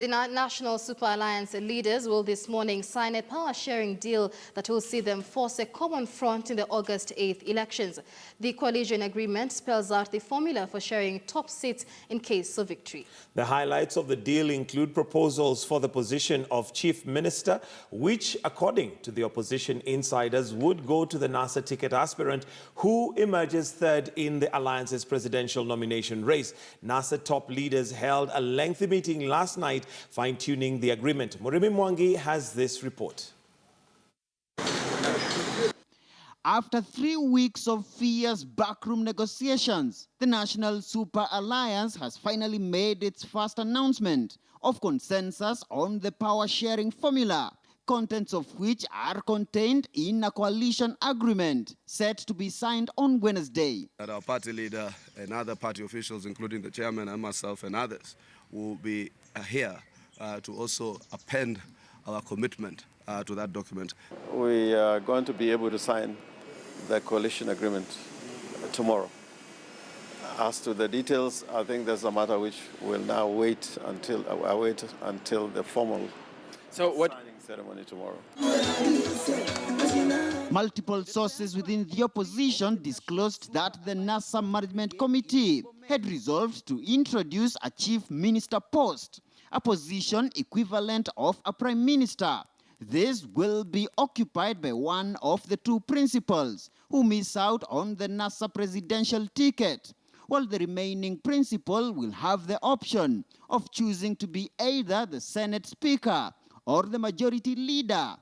The National Super Alliance leaders will this morning sign a power-sharing deal that will see them force a common front in the August 8th elections. The coalition agreement spells out the formula for sharing top seats in case of victory. The highlights of the deal include proposals for the position of Chief Minister, which, according to the opposition insiders, would go to the NASA ticket aspirant who emerges third in the alliance's presidential nomination race. NASA top leaders held a lengthy meeting last night fine-tuning the agreement. Murimi Mwangi has this report. After 3 weeks of fierce backroom negotiations, the National Super Alliance has finally made its first announcement of consensus on the power-sharing formula, contents of which are contained in a coalition agreement set to be signed on Wednesday. Our party leader and other party officials, including the chairman and myself and others, will be here to also append our commitment to that document. We are going to be able to sign the coalition agreement tomorrow. As to the details, I think that's a matter which we'll now wait until the formal signing ceremony tomorrow. Multiple sources within the opposition disclosed that the NASA Management Committee had resolved to introduce a chief minister post, a position equivalent of a prime minister. This will be occupied by one of the two principals who miss out on the NASA presidential ticket, while the remaining principal will have the option of choosing to be either the Senate Speaker or the majority leader.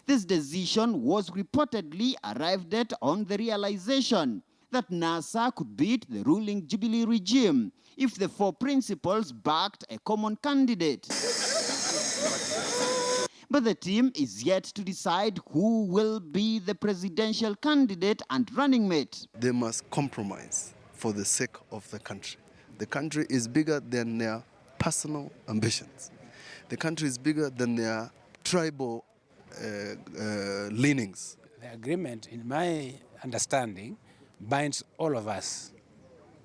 This decision was reportedly arrived at on the realization that NASA could beat the ruling Jubilee regime if the four principals backed a common candidate. But the team is yet to decide who will be the presidential candidate and running mate. They must compromise for the sake of the country. The country is bigger than their personal ambitions. The country is bigger than their tribal leanings. The agreement, in my understanding, binds all of us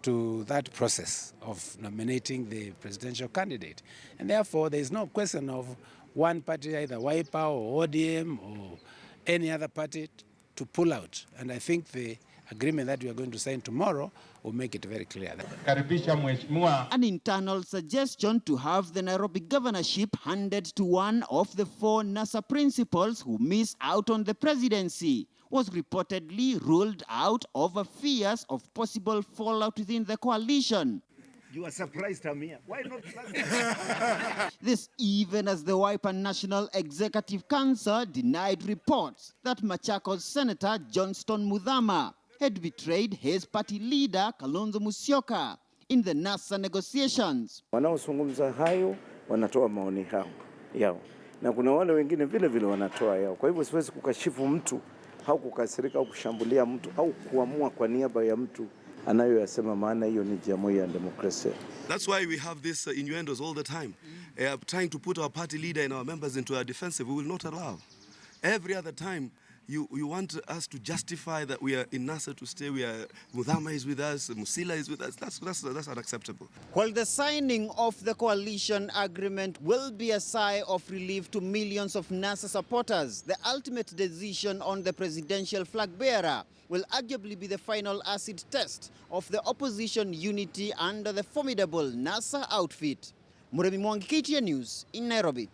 to that process of nominating the presidential candidate. And therefore, there is no question of one party, either Wiper or ODM or any other party, to pull out. And I think the agreement that we are going to sign tomorrow will make it very clear. An internal suggestion to have the Nairobi governorship handed to one of the four NASA principals who miss out on the presidency was reportedly ruled out over fears of possible fallout within the coalition. You are surprised, Amir. Why not? This even as the Wiper National Executive Council denied reports that Machakos Senator Johnston Muthama had betrayed his party leader Kalonzo Musyoka in the NASA negotiations. Wanaozungumza hayo wanatoa maoni yao na kuna wale wengine vile vile wanatoa yao. Kwa hivyo siwezi kukashifu mtu au kukasirika au kushambulia mtu au kuamua kwa niaba ya mtu anayoyasema, maana hiyo ni jamhuri ya demokrasia. That's why we have these innuendos all the time, trying to put our party leader and our members into a defensive. We will not allow. Every other time you want us to justify that we are in NASA to stay, Muthama is with us, Musila is with us. That's unacceptable. While the signing of the coalition agreement will be a sigh of relief to millions of NASA supporters, the ultimate decision on the presidential flag bearer will arguably be the final acid test of the opposition unity under the formidable NASA outfit. Murimi Mwangi, KTN News in Nairobi.